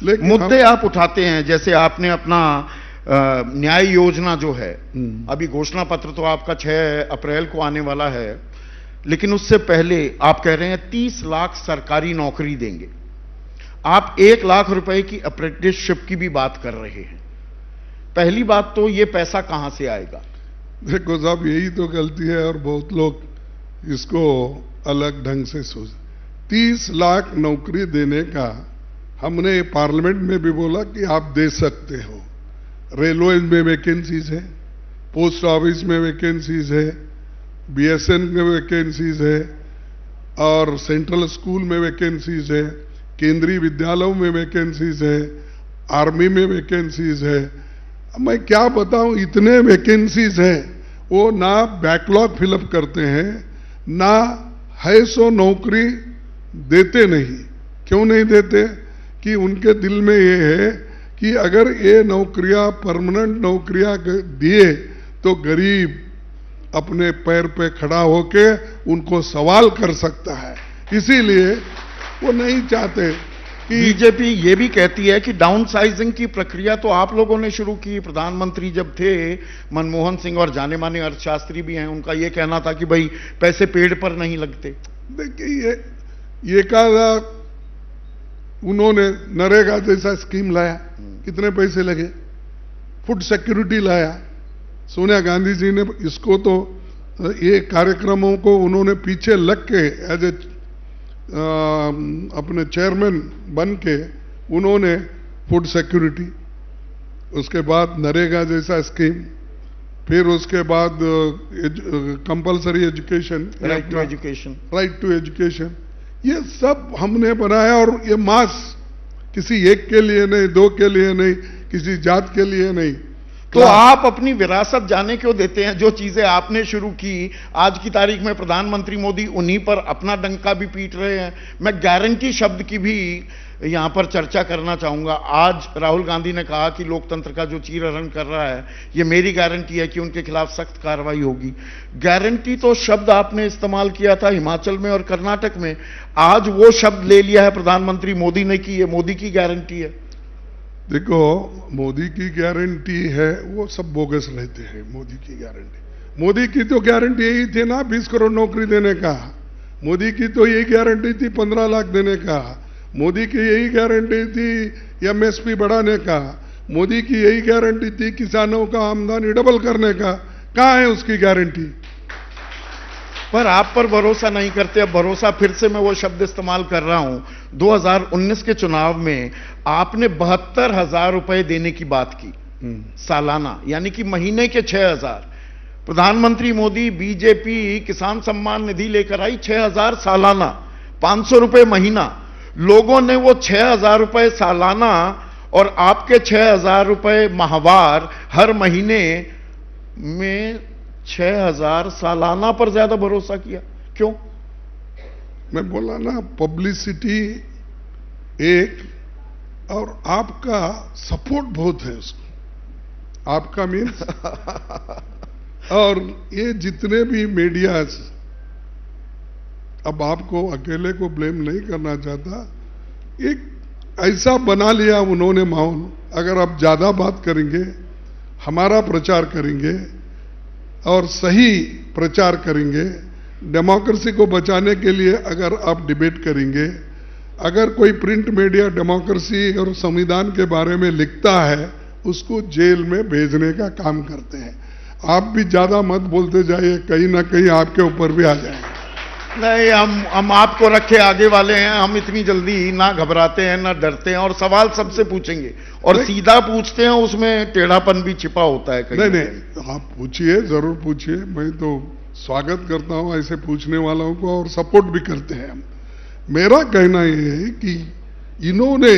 लेकिन मुद्दे आप उठाते हैं, जैसे आपने अपना न्याय योजना जो है, अभी घोषणा पत्र तो आपका 6 अप्रैल को आने वाला है, लेकिन उससे पहले आप कह रहे हैं 30 लाख सरकारी नौकरी देंगे। आप 1 लाख रुपए की अप्रेंटिसशिप की भी बात कर रहे हैं। पहली बात तो ये पैसा कहां से आएगा? देखो साहब, यही तो गलती है और बहुत लोग इसको अलग ढंग से सोच। 30 लाख नौकरी देने का हमने पार्लियामेंट में भी बोला कि आप दे सकते हो। रेलवे में वैकेंसीज है, पोस्ट ऑफिस में वैकेंसीज है, बीएसएन में वैकेंसीज है, और सेंट्रल स्कूल में वैकेंसीज है, केंद्रीय विद्यालयों में वैकेंसीज है, आर्मी में वैकेंसीज है। मैं क्या बताऊं, इतने वैकेंसीज हैं, वो ना बैकलॉग फिलअप करते हैं, ना है सो नौकरी देते नहीं। क्यों नहीं देते? कि उनके दिल में ये है कि अगर ये नौकरियां परमानेंट नौकरियां दिए तो गरीब अपने पैर पे खड़ा होके उनको सवाल कर सकता है, इसीलिए वो नहीं चाहते कि। बीजेपी ये भी कहती है कि डाउन साइजिंग की प्रक्रिया तो आप लोगों ने शुरू की। प्रधानमंत्री जब थे मनमोहन सिंह, और जाने माने अर्थशास्त्री भी हैं, उनका ये कहना था कि भाई पैसे पेड़ पर नहीं लगते। देखिए, ये कहा उन्होंने नरेगा जैसा स्कीम लाया, कितने पैसे लगे? फूड सिक्योरिटी लाया, सोनिया गांधी जी ने इसको तो ये कार्यक्रमों को उन्होंने पीछे लग के एज ए अपने चेयरमैन बन के उन्होंने फूड सिक्योरिटी, उसके बाद नरेगा जैसा स्कीम, फिर उसके बाद compulsory education, right to education, ये सब हमने बनाया। और ये मास किसी एक के लिए नहीं, 2 के लिए नहीं, किसी जात के लिए नहीं। तो आप अपनी विरासत जाने क्यों देते हैं? जो चीजें आपने शुरू की, आज की तारीख में प्रधानमंत्री मोदी उन्हीं पर अपना डंका भी पीट रहे हैं। मैं गारंटी शब्द की भी यहां पर चर्चा करना चाहूंगा। आज राहुल गांधी ने कहा कि लोकतंत्र का जो चीरहरण कर रहा है, ये मेरी गारंटी है कि उनके खिलाफ सख्त कार्रवाई होगी। गारंटी तो शब्द आपने इस्तेमाल किया था हिमाचल में और कर्नाटक में, आज वो शब्द ले लिया है प्रधानमंत्री मोदी ने कि ये मोदी की गारंटी है। देखो, मोदी की गारंटी है, वो सब बोगस रहते हैं। मोदी की गारंटी, मोदी की तो गारंटी यही थी ना 20 करोड़ नौकरी देने का। मोदी की तो यही गारंटी थी 15 लाख देने का। मोदी की यही गारंटी थी एमएसपी बढ़ाने का। मोदी की यही गारंटी थी किसानों का आमदनी डबल करने का। कहां है उसकी गारंटी? पर आप पर भरोसा नहीं करते। अब भरोसा फिर से मैं वो शब्द इस्तेमाल कर रहा हूं। 2019 के चुनाव में आपने 72,000 रुपए देने की बात की सालाना, यानी कि महीने के 6,000। प्रधानमंत्री मोदी बीजेपी किसान सम्मान निधि लेकर आई, 6,000 सालाना, 500 रुपए महीना। लोगों ने वो 6,000 रुपए सालाना और आपके 6,000 रुपए माहवार हर महीने में 6,000 सालाना पर ज्यादा भरोसा किया। क्यों? मैं बोला ना, पब्लिसिटी एक, और आपका सपोर्ट बहुत है उसको, आपका मीन्स और ये जितने भी मीडियाज, अब आपको अकेले को ब्लेम नहीं करना चाहता, एक ऐसा बना लिया उन्होंने माहौल। अगर आप ज्यादा बात करेंगे, हमारा प्रचार करेंगे और सही प्रचार करेंगे, डेमोक्रेसी को बचाने के लिए अगर आप डिबेट करेंगे, अगर कोई प्रिंट मीडिया डेमोक्रेसी और संविधान के बारे में लिखता है, उसको जेल में भेजने का काम करते हैं। आप भी ज्यादा मत बोलते जाइए, कहीं ना कहीं आपके ऊपर भी आ जाएंगे। नहीं, हम आपको रखे आगे वाले हैं। हम इतनी जल्दी ना घबराते हैं ना डरते हैं, और सवाल सबसे पूछेंगे और सीधा पूछते हैं, उसमें टेढ़ापन भी छिपा होता है कहीं। नहीं, आप पूछिए, जरूर पूछिए। मैं तो स्वागत करता हूं ऐसे पूछने वालों को, और सपोर्ट भी करते हैं हम। मेरा कहना यह है कि इन्होंने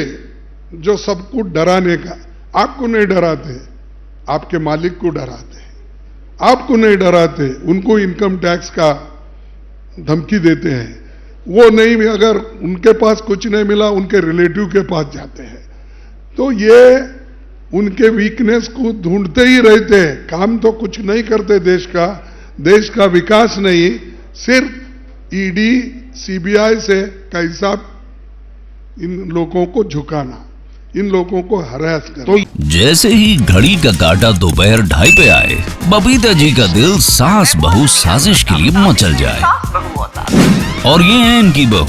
जो सबको डराने का, आपको नहीं डराते, आपके मालिक को डराते, आपको नहीं डराते, उनको इनकम टैक्स का धमकी देते हैं। वो नहीं, अगर उनके पास कुछ नहीं मिला, उनके रिलेटिव के पास जाते हैं। तो ये उनके वीकनेस को ढूंढते ही रहते हैं। काम तो कुछ नहीं करते देश का विकास नहीं, सिर्फ ईडी सीबीआई से कैसा इन लोगों को झुकाना, इन लोगों को हरास कर। तो जैसे ही घड़ी का काटा दोपहर 2:30 पे आए, बबीता जी का दिल सास बहू साजिश के लिए मचल जाए। और ये है इनकी बहू,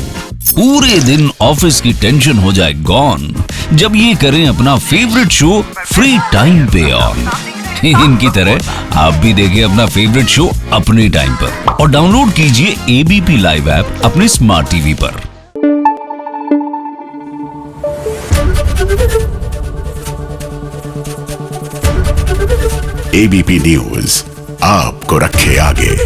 पूरे दिन ऑफिस की टेंशन हो जाए गॉन जब ये करें अपना फेवरेट शो फ्री टाइम पे ऑन। इनकी तरह आप भी देखिए अपना फेवरेट शो अपने टाइम पर और डाउनलोड कीजिए एबीपी लाइव ऐप अपने स्मार्ट टीवी पर। एबीपी न्यूज आपको रखे आगे।